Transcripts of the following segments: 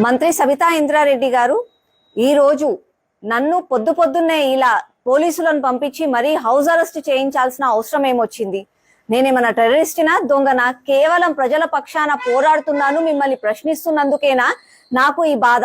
మంత్రి సబితా ఇంద్రారెడ్డి గారు ఈ రోజు నన్ను పొద్దున్నే ఇలా పోలీసులను పంపించి మరీ హౌస్ అరెస్ట్ చేయించాల్సిన అవసరం ఏమొచ్చింది? నేనేమన్నా టెర్రరిస్టినా, దొంగనా? కేవలం ప్రజల పక్షాన పోరాడుతున్నాను, మిమ్మల్ని ప్రశ్నిస్తున్నందుకేనా నాకు ఈ బాధ.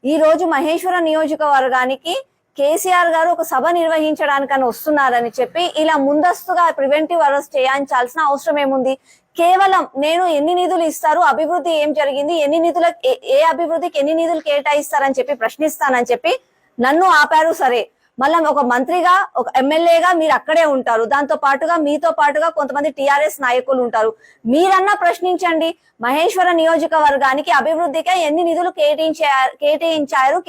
ఈ రోజు మహేశ్వర నియోజకవర్గానికి కేసీఆర్ గారు ఒక సభ నిర్వహించడానికని వస్తున్నారని చెప్పి ఇలా ముందస్తుగా ప్రివెంటివ్ అరెస్ట్ చేయించాల్సిన అవసరం ఏముంది? కేవలం నేను ఎన్ని నిధులు ఇస్తారు, అభివృద్ధి ఏం జరిగింది, ఎన్ని నిధుల ఏ అభివృద్ధికి ఎన్ని నిధులు కేటాయిస్తారని చెప్పి ప్రశ్నిస్తానని చెప్పి నన్ను ఆపారు. సరే, మళ్ళా ఒక మంత్రిగా, ఒక ఎమ్మెల్యేగా మీరు అక్కడే ఉంటారు. దాంతో పాటుగా మీతో పాటుగా కొంతమంది టిఆర్ఎస్ నాయకులు ఉంటారు. మీరన్నా ప్రశ్నించండి, మహేశ్వర నియోజకవర్గానికి అభివృద్ధికే ఎన్ని నిధులు కేటాయించారు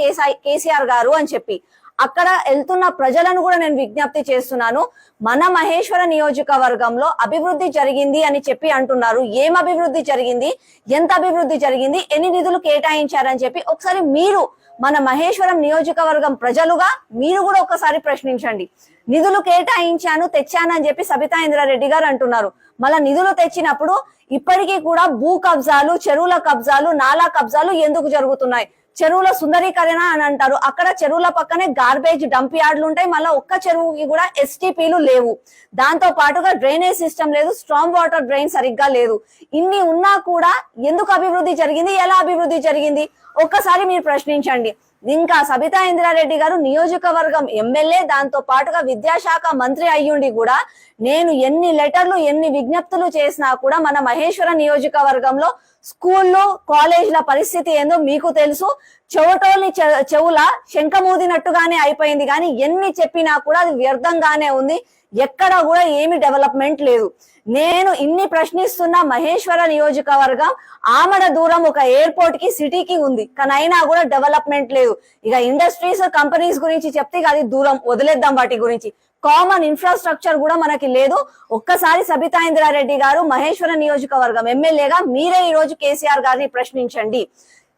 కేసీఆర్ గారు అని చెప్పి. అక్కడ వెళ్తున్న ప్రజలను కూడా నేను విజ్ఞప్తి చేస్తున్నాను, మన మహేశ్వర నియోజకవర్గంలో అభివృద్ధి జరిగింది అని చెప్పి అంటున్నారు. ఏం అభివృద్ధి జరిగింది, ఎంత అభివృద్ధి జరిగింది, ఎన్ని నిధులు కేటాయించారని చెప్పి ఒకసారి మీరు మన మహేశ్వరం నియోజకవర్గం ప్రజలుగా మీరు కూడా ఒకసారి ప్రశ్నించండి. నిధులు కేటాయించాను, తెచ్చానని చెప్పి సబితా ఇంద్రారెడ్డి గారు అంటున్నారు. మళ్ళా నిధులు తెచ్చినప్పుడు ఇప్పటికీ కూడా భూ కబ్జాలు, చెరువుల కబ్జాలు, నాలా కబ్జాలు ఎందుకు జరుగుతున్నాయి? చెరువుల సుందరీకరణ అని అంటారు, అక్కడ చెరువుల పక్కనే గార్బేజ్ డంప్ యార్డ్లు ఉంటాయి. మళ్ళీ ఒక్క చెరువుకి కూడా ఎస్టీపీలు లేవు. దాంతో పాటుగా డ్రైనేజ్ సిస్టమ్ లేదు, స్ట్రాంగ్ వాటర్ డ్రైన్ సరిగ్గా లేదు. ఇన్ని ఉన్నా కూడా ఎందుకు అభివృద్ధి జరిగింది, ఎలా అభివృద్ధి జరిగింది ఒక్కసారి మీరు ప్రశ్నించండి. ఇంకా సబితా ఇంద్రారెడ్డి గారు నియోజకవర్గం ఎమ్మెల్యే, దాంతో పాటుగా విద్యాశాఖ మంత్రి అయ్యుండి కూడా నేను ఎన్ని లెటర్లు, ఎన్ని విజ్ఞప్తులు చేసినా కూడా మన మహేశ్వర నియోజకవర్గంలో స్కూళ్ళు, కాలేజీల పరిస్థితి ఏందో మీకు తెలుసు. చెవుటోని చెవుల శంఖమూదినట్టుగానే అయిపోయింది, కానీ ఎన్ని చెప్పినా కూడా అది వ్యర్థంగానే ఉంది. ఎక్కడ కూడా ఏమి డెవలప్మెంట్ లేదు. నేను ఇన్ని ప్రశ్నిస్తున్న మహేశ్వర నియోజకవర్గం ఆమడ దూరం ఒక ఎయిర్పోర్ట్ కి, సిటీకి ఉంది, కానీ అయినా కూడా డెవలప్మెంట్ లేదు. ఇక ఇండస్ట్రీస్, కంపెనీస్ గురించి చెప్తే అది దూరం, వదిలేద్దాం. వాటి గురించి కామన్ ఇన్ఫ్రాస్ట్రక్చర్ కూడా మనకి లేదు. ఒక్కసారి సబితా ఇంద్రారెడ్డి గారు మహేశ్వర నియోజకవర్గం ఎమ్మెల్యేగా మీరే ఈ రోజు కేసీఆర్ గారిని ప్రశ్నించండి.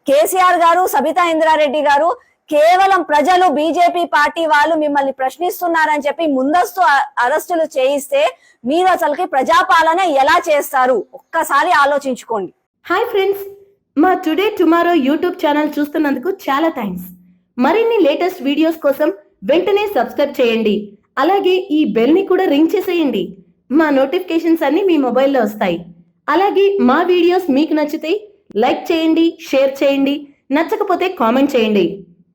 కేసీఆర్ గారు, సబితా ఇంద్రారెడ్డి గారు కేవలం ప్రజలు, బీజేపీ పార్టీ వాళ్ళు మిమ్మల్ని ప్రశ్నిస్తున్నారని చెప్పి ముందస్తు అరెస్టులు చేయిస్తే మీరు అసలుకి ప్రజాపాలన ఎలా చేస్తారు ఒక్కసారి ఆలోచించుకోండి. హాయ్ ఫ్రెండ్స్, మా టుడే టుమారో యూట్యూబ్ ఛానల్ చూస్తున్నందుకు చాలా థ్యాంక్స్. మరిన్ని లేటెస్ట్ వీడియోస్ కోసం వెంటనే సబ్స్క్రైబ్ చేయండి. అలాగే ఈ బెల్ ని కూడా రింగ్ చేసేయండి. మా నోటిఫికేషన్స్ అన్ని మీ మొబైల్లో వస్తాయి. అలాగే మా వీడియోస్ మీకు నచ్చితే లైక్ చేయండి, షేర్ చేయండి, నచ్చకపోతే కామెంట్ చేయండి.